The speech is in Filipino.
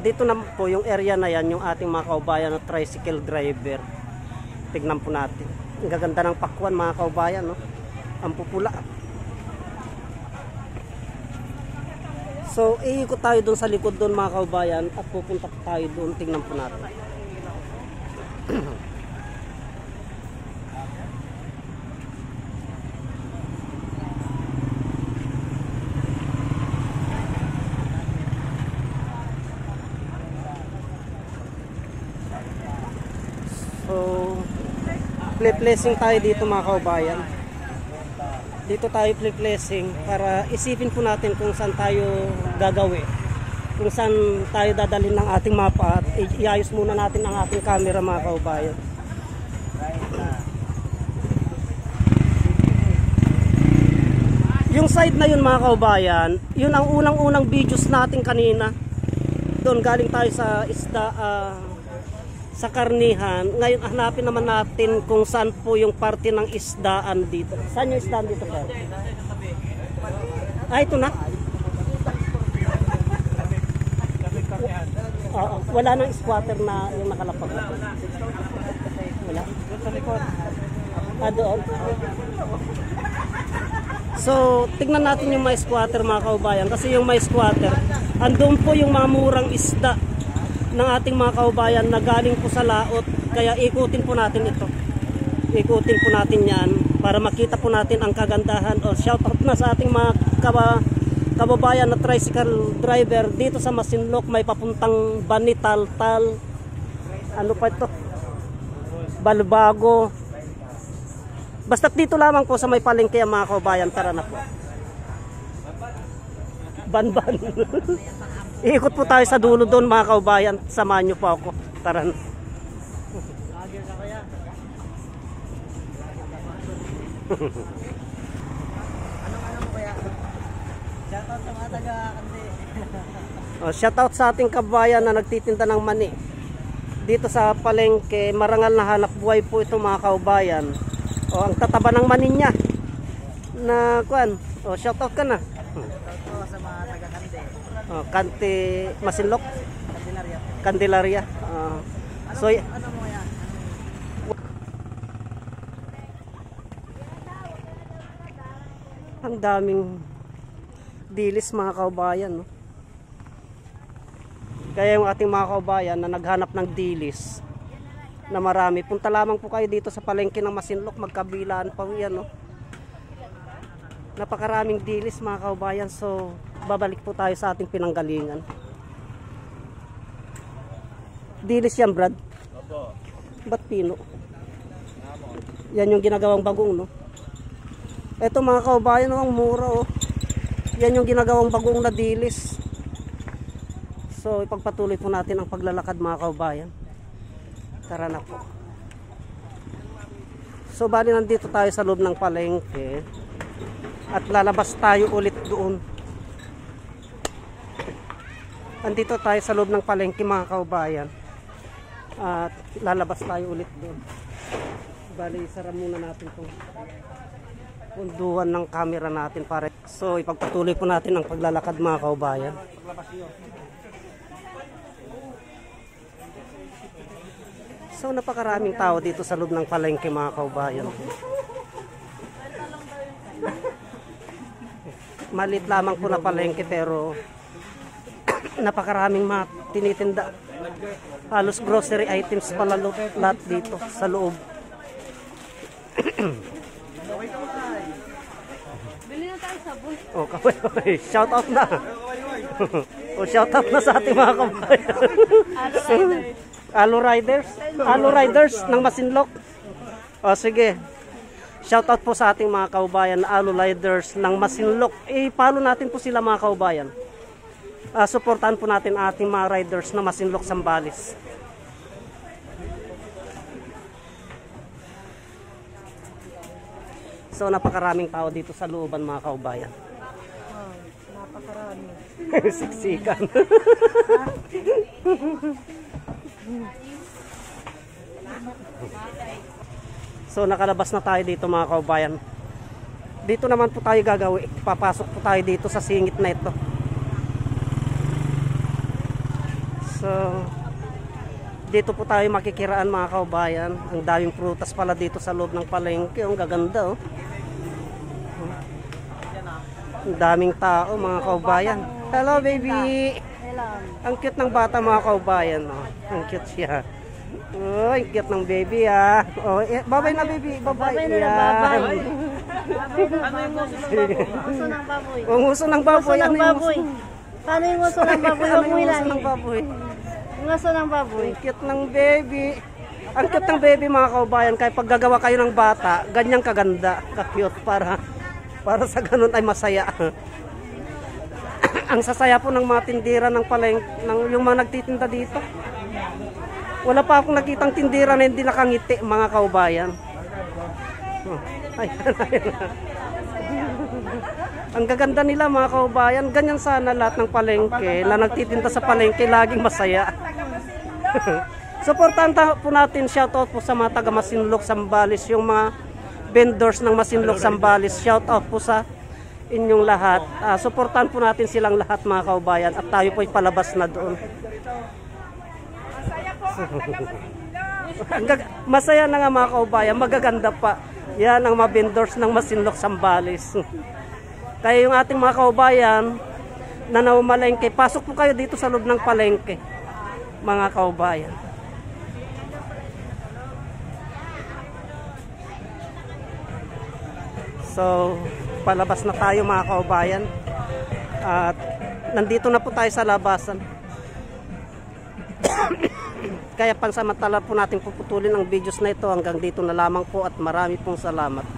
dito na po yung area na yan, yung ating mga kaubayan na tricycle driver. Tignan po natin. Ang gaganda ng pakwan mga kaubayan, no? Ang pupula. So, iikot tayo doon sa likod doon mga kaubayan at pupunta tayo doon. Tignan po natin. So, flip-flessing tayo dito mga kaubayan. Dito tayo flip-flessing para isipin po natin kung saan tayo gagawin. Kung saan tayo dadalhin ng ating mapa at iayos muna natin ang ating camera mga kaubayan. Yung side na yun mga kaubayan, yun ang unang-unang videos natin kanina. Doon galing tayo sa isda, sa karnihan. Ngayon hanapin naman natin kung saan po yung parte ng isdaan dito. Saan yung isdaan dito ka? Ah, ito na. Wala nang squatter na yung nakalapag. Wala. Ah, doon. So, tignan natin yung may squatter mga kaubayan. Kasi yung may squatter, andun po yung mga murang isda ng ating mga kaubayan na galing po sa laot. Kaya ikutin po natin ito. Ikutin po natin yan para makita po natin ang kagandahan. O shoutout na sa ating mga kababayan na tricycle driver dito sa Masinloc. May papuntang Bani, Taltal, ano pa ito, Balbago. Basta't dito lamang po sa may palengke mga kaubayan. Tara na po. Banban. Iikot po tayo sa dulo doon mga kaubayan. Samahan nyo po ako. Tara na. Shoutout sa mga taga-Kandi. Shoutout sa ating kabayan na nagtitinda ng mani. Dito sa palengke, marangal na hanap buhay po ito mga kaubayan. O, ang tataba ng mani niya. Na kuan. O, shoutout ka na. Shoutout po sa mga taga-Kandi. Kanti Masinloc, Candelaria. Candelaria. So Ano mo yan? ang daming dilis mga kaubayan, no? Kaya yung ating mga kaubayan na naghanap ng dilis na marami, punta lamang po kayo dito sa palengke ng Masinloc, magkabilaan pa yan, no? Napakaraming dilis mga kaubayan. So babalik po tayo sa ating pinanggalingan. Dilis yan, Brad? Opo. Ba't pino? Yan yung ginagawang bagong, no? Eto mga kaubayan, no, ang mura, oh. Yan yung ginagawang bagong na dilis. So ipagpatuloy po natin ang paglalakad mga kaubayan. Tara na po. So bali nandito tayo sa loob ng palengke at lalabas tayo ulit doon. Andito tayo sa loob ng palengke mga kaubayan at lalabas tayo ulit doon. Bali isara muna natin itong punduhan ng camera natin para so ipagpatuloy po natin ang paglalakad mga kaubayan. So napakaraming tao dito sa loob ng palengke mga kaubayan. Malit lamang po na palengke pero napakaraming mga tinitinda. Halos grocery items pala lahat dito sa loob. Bili na tayo sabon. Oh, kaway. Shout out na. Oh, shout out na sa ating mga kabayan. Alo Riders. Alo Riders ng Masinloc. Oh, sige. Shout out po sa ating mga kaubayan na Alo Riders ng Masinloc. I-follow natin po sila mga kaubayan. Suportahan po natin ating mga riders na Masinloc, Zambales. So napakaraming tao dito sa looban mga kaubayan. Napakarami. Siksikan. So nakalabas na tayo dito mga kaubayan. Dito naman po tayo gagawin. Papasok po tayo dito sa singit na ito. So So, dito po tayo makikiraan mga kaubayan. Ang daming prutas pala dito sa loob ng palengke. Ang gaganda oh. Ang daming tao mga kaubayan. Hello baby! Ang cute ng bata mga kaubayan. Oh. Ang cute siya. Oh, ang cute ng baby ah. Oh, babay na baby. Babay na babay. Ano yung uso ng baboy? Ang uso ng baboy. Ano yung uso? Paano yung uso ng baboy? Ano yung uso ng baboy? Yung uso ng baboy. Ang cute ng baby. Ang cute ng baby mga kaubayan. Kaya pag gagawa kayo ng bata, ganyang kaganda, ka-cute para sa ganun ay masaya. Ang sasaya po ng mga tindira ng yung mga nagtitinda dito. Wala pa akong nakitang tindira na hindi nakangiti mga kaubayan. Ayan. Ang gaganda nila mga kaubayan. Ganyan sana lahat ng palengke na nagtitinda sa palengke laging masaya. Supportahan po natin, shoutout po sa mga taga Masinloc, Zambales, yung mga vendors ng Masinloc, Zambales. Shoutout po sa inyong lahat. Supportahan po natin silang lahat mga kaubayan at tayo po ay palabas na doon. Masaya na nga mga kaubayan, magaganda pa. Yan ang mga vendors ng Masinloc, Zambales. Kaya yung ating mga kaubayan na naumalengke, pasok po kayo dito sa loob ng palengke mga kaubayan. So, palabas na tayo mga kaubayan. At nandito na po tayo sa labasan. Kaya pansamantala po natin puputulin ang videos na ito hanggang dito na lamang po at marami pong salamat.